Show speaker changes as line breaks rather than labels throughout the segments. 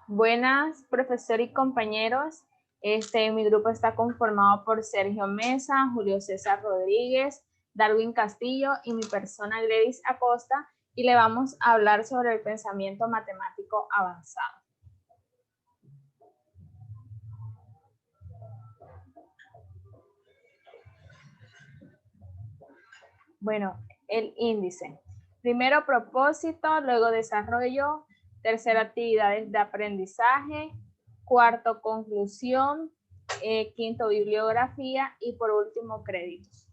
Buenas, profesor y compañeros. Mi grupo está conformado por Sergio Mesa, Julio César Rodríguez, Darwin Castillo y mi persona Gladys Acosta, y le vamos a hablar sobre el pensamiento matemático avanzado. Bueno, el índice. Primero propósito, luego desarrollo, tercero actividades de aprendizaje, cuarto conclusión, quinto bibliografía y por último créditos.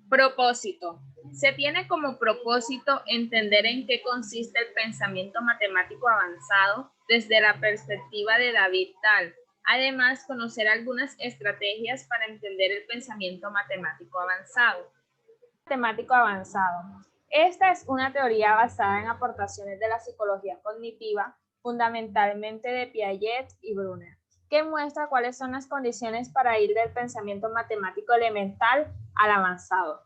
Propósito. Se tiene como propósito entender en qué consiste el pensamiento matemático avanzado desde la perspectiva de David Tal. Además, conocer algunas estrategias para entender el pensamiento matemático avanzado. Matemático avanzado. Esta es una teoría basada en aportaciones de la psicología cognitiva, fundamentalmente de Piaget y Brunner, que muestra cuáles son las condiciones para ir del pensamiento matemático elemental al avanzado.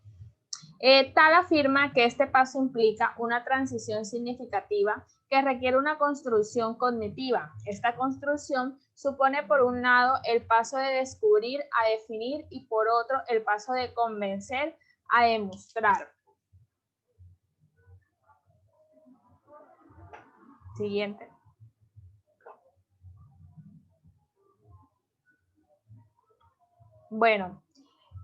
Tal afirma que este paso implica una transición significativa que requiere una construcción cognitiva. Esta construcción supone por un lado el paso de descubrir a definir y por otro el paso de convencer a demostrar. Siguiente. Bueno,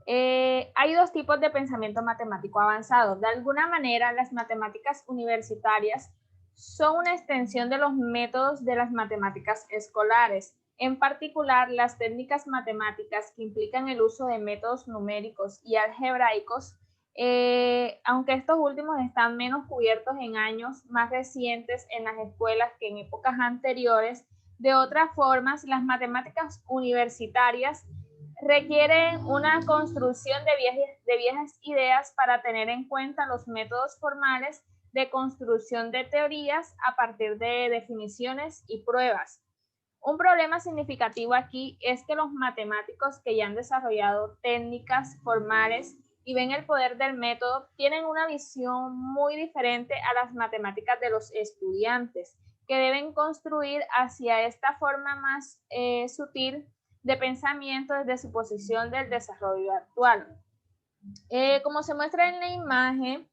hay dos tipos de pensamiento matemático avanzado. De alguna manera, las matemáticas universitarias son una extensión de los métodos de las matemáticas escolares. En particular, las técnicas matemáticas que implican el uso de métodos numéricos y algebraicos, aunque estos últimos están menos cubiertos en años más recientes en las escuelas que en épocas anteriores. De otras formas, las matemáticas universitarias requieren una construcción de viejas ideas para tener en cuenta los métodos formales de construcción de teorías a partir de definiciones y pruebas. Un problema significativo aquí es que los matemáticos que ya han desarrollado técnicas formales y ven el poder del método tienen una visión muy diferente a las matemáticas de los estudiantes, que deben construir hacia esta forma más sutil de pensamiento desde su posición del desarrollo actual. Como se muestra en la imagen,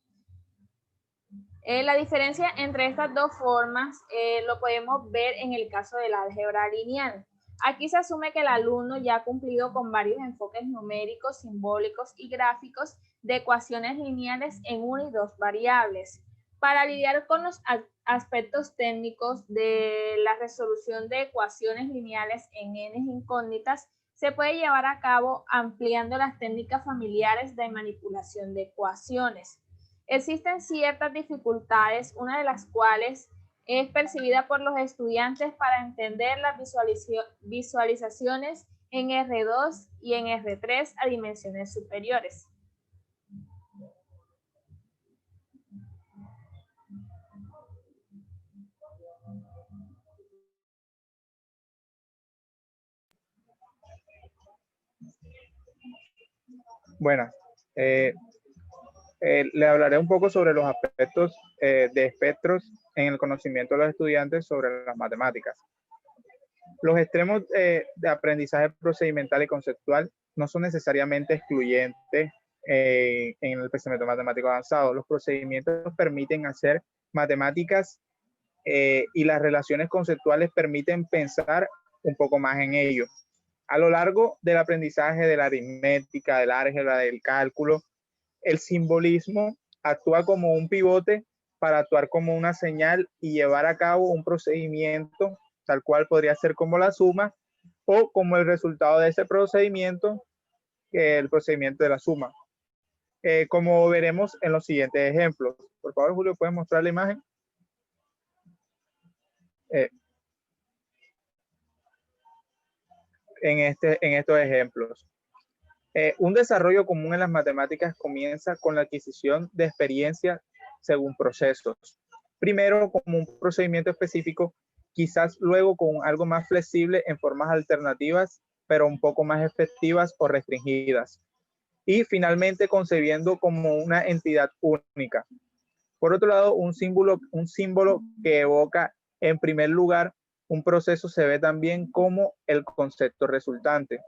la diferencia entre estas dos formas lo podemos ver en el caso del álgebra lineal. Aquí se asume que el alumno ya ha cumplido con varios enfoques numéricos, simbólicos y gráficos de ecuaciones lineales en una y dos variables. Para lidiar con los aspectos técnicos de la resolución de ecuaciones lineales en n incógnitas, se puede llevar a cabo ampliando las técnicas familiares de manipulación de ecuaciones. Existen ciertas dificultades, una de las cuales es percibida por los estudiantes para entender las visualizaciones en R2 y en R3 a dimensiones superiores.
Bueno, le hablaré un poco sobre los aspectos de espectros en el conocimiento de los estudiantes sobre las matemáticas. Los extremos de aprendizaje procedimental y conceptual no son necesariamente excluyentes en el pensamiento matemático avanzado. Los procedimientos permiten hacer matemáticas y las relaciones conceptuales permiten pensar un poco más en ello. A lo largo del aprendizaje de la aritmética, del álgebra, del cálculo, el simbolismo actúa como un pivote para actuar como una señal y llevar a cabo un procedimiento tal cual podría ser como la suma o como el resultado de ese procedimiento, que es el procedimiento de la suma. Como veremos en los siguientes ejemplos. Por favor, Julio, ¿puedes mostrar la imagen? En estos ejemplos. Un desarrollo común en las matemáticas comienza con la adquisición de experiencia según procesos. Primero como un procedimiento específico, quizás luego con algo más flexible en formas alternativas, pero un poco más efectivas o restringidas. Y finalmente concebiendo como una entidad única. Por otro lado, un símbolo que evoca en primer lugar un proceso se ve también como el concepto resultante.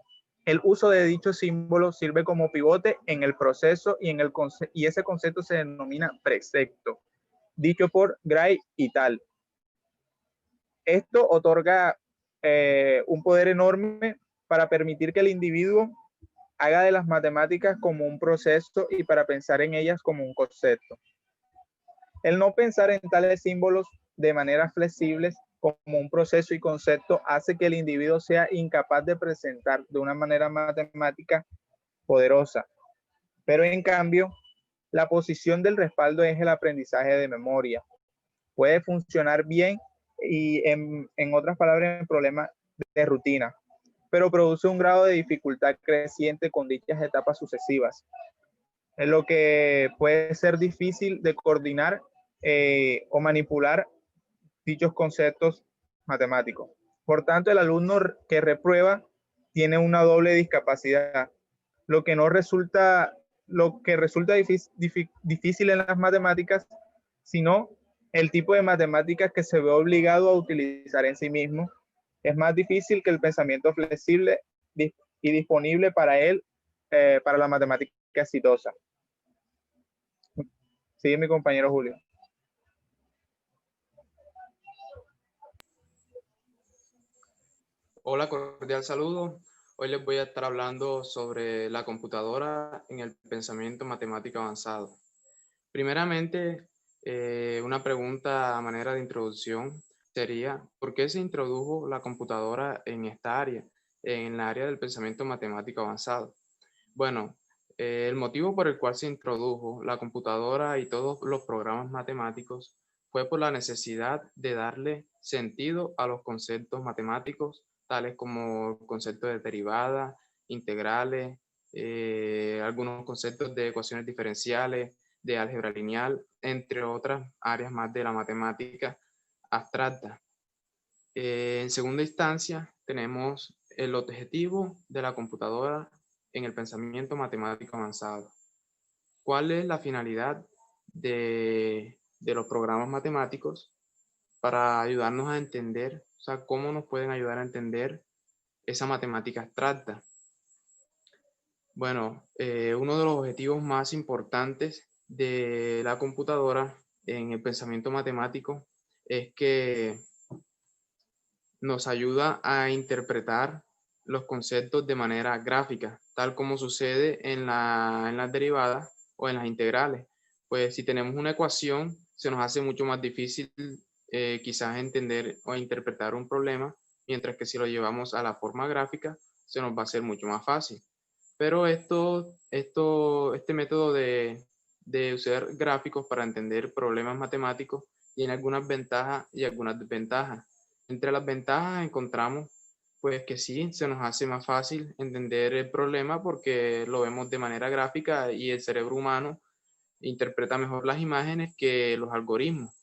El uso de dicho símbolo sirve como pivote en el proceso y ese concepto se denomina precepto, dicho por Gray y tal. Esto otorga un poder enorme para permitir que el individuo haga de las matemáticas como un proceso y para pensar en ellas como un concepto. El no pensar en tales símbolos de manera flexibles como un proceso y concepto hace que el individuo sea incapaz de presentar de una manera matemática poderosa. Pero en cambio, la posición del respaldo es el aprendizaje de memoria. Puede funcionar bien y en otras palabras, en problemas de rutina, pero produce un grado de dificultad creciente con dichas etapas sucesivas, en lo que puede ser difícil de coordinar o manipular dichos conceptos matemáticos. Por tanto, el alumno que reprueba tiene una doble discapacidad, lo que resulta difícil en las matemáticas, sino el tipo de matemáticas que se ve obligado a utilizar en sí mismo. Es más difícil que el pensamiento flexible y disponible para él, para la matemática exitosa. Sigue mi compañero Julio.
Hola, cordial saludo. Hoy les voy a estar hablando sobre la computadora en el pensamiento matemático avanzado. Primeramente, una pregunta a manera de introducción sería, ¿por qué se introdujo la computadora en esta área, en la área del pensamiento matemático avanzado? Bueno, el motivo por el cual se introdujo la computadora y todos los programas matemáticos fue por la necesidad de darle sentido a los conceptos matemáticos, tales como el concepto de derivada, integrales, algunos conceptos de ecuaciones diferenciales, de álgebra lineal, entre otras áreas más de la matemática abstracta. En segunda instancia, tenemos el objetivo de la computadora en el pensamiento matemático avanzado. ¿Cuál es la finalidad de los programas matemáticos para ayudarnos a entender, o sea, cómo nos pueden ayudar a entender esa matemática abstracta? Bueno, uno de los objetivos más importantes de la computadora en el pensamiento matemático es que nos ayuda a interpretar los conceptos de manera gráfica, tal como sucede en las derivadas o en las integrales. Pues si tenemos una ecuación, se nos hace mucho más difícil quizás entender o interpretar un problema, mientras que si lo llevamos a la forma gráfica, se nos va a hacer mucho más fácil. Pero este método de usar gráficos para entender problemas matemáticos tiene algunas ventajas y algunas desventajas. Entre las ventajas encontramos pues que sí, se nos hace más fácil entender el problema porque lo vemos de manera gráfica y el cerebro humano interpreta mejor las imágenes que los algoritmos,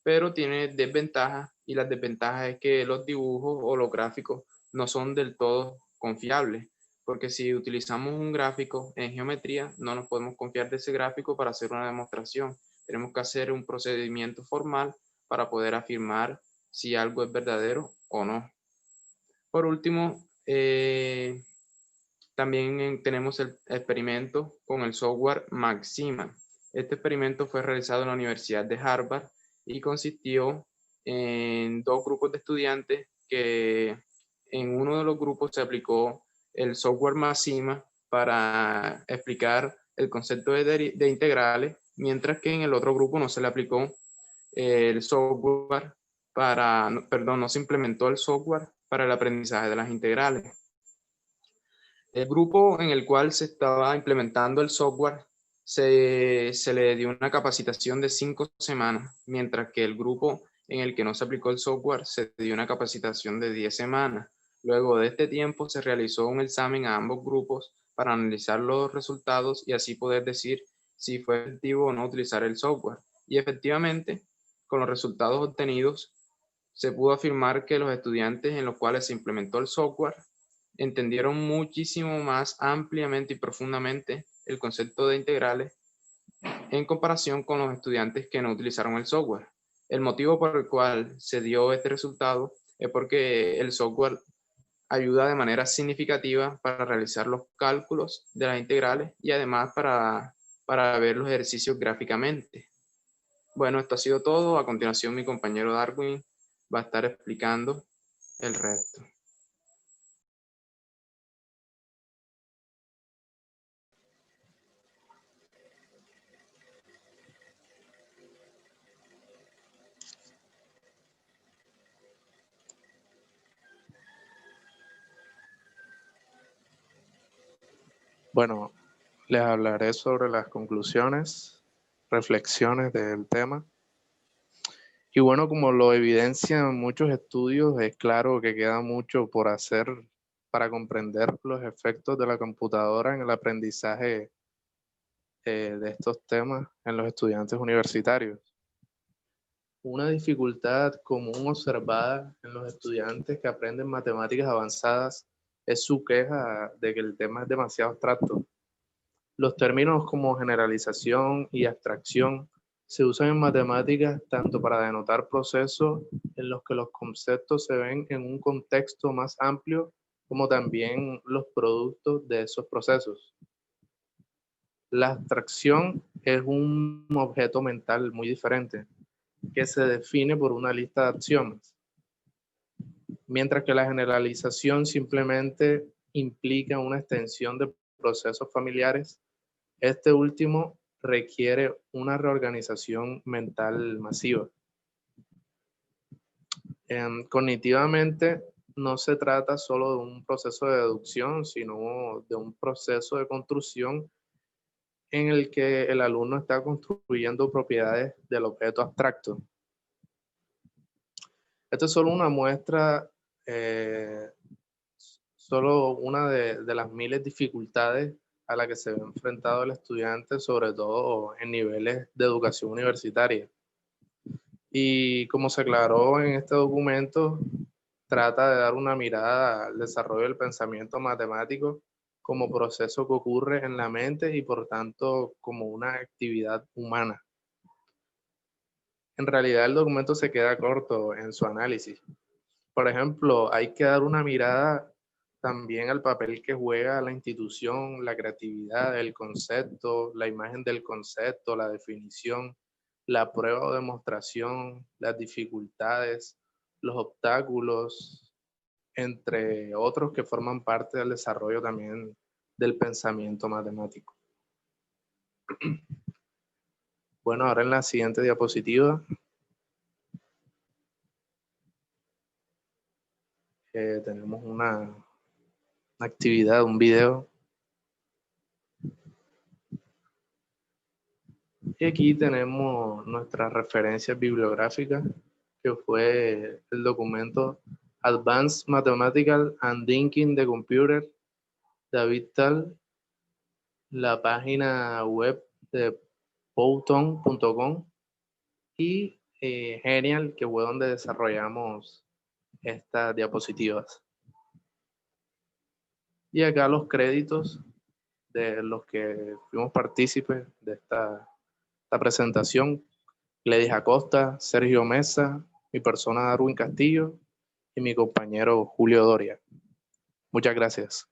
pero tiene desventajas y las desventajas es que los dibujos o los gráficos no son del todo confiables, porque si utilizamos un gráfico en geometría, no nos podemos confiar de ese gráfico para hacer una demostración. Tenemos que hacer un procedimiento formal para poder afirmar si algo es verdadero o no. Por último, también tenemos el experimento con el software Maxima. Este experimento fue realizado en la Universidad de Harvard y consistió en dos grupos de estudiantes que en uno de los grupos se aplicó el software Maxima para explicar el concepto de integrales, mientras que en el otro grupo no se le aplicó el software no se implementó el software para el aprendizaje de las integrales. El grupo en el cual se estaba implementando el software se le dio una capacitación de 5 semanas, mientras que el grupo en el que no se aplicó el software se dio una capacitación de 10 semanas. Luego de este tiempo se realizó un examen a ambos grupos para analizar los resultados y así poder decir si fue efectivo o no utilizar el software. Y efectivamente, con los resultados obtenidos, se pudo afirmar que los estudiantes en los cuales se implementó el software entendieron muchísimo más ampliamente y profundamente el concepto de integrales en comparación con los estudiantes que no utilizaron el software. El motivo por el cual se dio este resultado es porque el software ayuda de manera significativa para realizar los cálculos de las integrales y además para ver los ejercicios gráficamente. Bueno, esto ha sido todo. A continuación, mi compañero Darwin va a estar explicando el resto.
Bueno, les hablaré sobre las conclusiones, reflexiones del tema. Y bueno, como lo evidencian muchos estudios, es claro que queda mucho por hacer para comprender los efectos de la computadora en el aprendizaje de estos temas en los estudiantes universitarios. Una dificultad común observada en los estudiantes que aprenden matemáticas avanzadas es su queja de que el tema es demasiado abstracto. Los términos como generalización y abstracción se usan en matemáticas tanto para denotar procesos en los que los conceptos se ven en un contexto más amplio, como también los productos de esos procesos. La abstracción es un objeto mental muy diferente, que se define por una lista de axiomas, mientras que la generalización simplemente implica una extensión de procesos familiares. Este último requiere una reorganización mental masiva. Cognitivamente, no se trata solo de un proceso de deducción, sino de un proceso de construcción en el que el alumno está construyendo propiedades del objeto abstracto. Esto es solo una muestra, solo una de las miles de dificultades a la que se ve enfrentado el estudiante, sobre todo en niveles de educación universitaria. Y como se aclaró en este documento, trata de dar una mirada al desarrollo del pensamiento matemático como proceso que ocurre en la mente y por tanto como una actividad humana. En realidad el documento se queda corto en su análisis. Por ejemplo, hay que dar una mirada también al papel que juega la institución, la creatividad, el concepto, la imagen del concepto, la definición, la prueba o demostración, las dificultades, los obstáculos, entre otros que forman parte del desarrollo también del pensamiento matemático. Bueno, ahora en la siguiente diapositiva tenemos una actividad, un video. Y aquí tenemos nuestras referencias bibliográficas, que fue el documento Advanced Mathematical and Thinking the Computer, David Tal, la página web de Powtoon.com y Genial, que fue donde desarrollamos estas diapositivas. Y acá los créditos de los que fuimos partícipes de esta presentación: Gledys Acosta, Sergio Mesa, mi persona Darwin Castillo y mi compañero Julio Doria. Muchas gracias.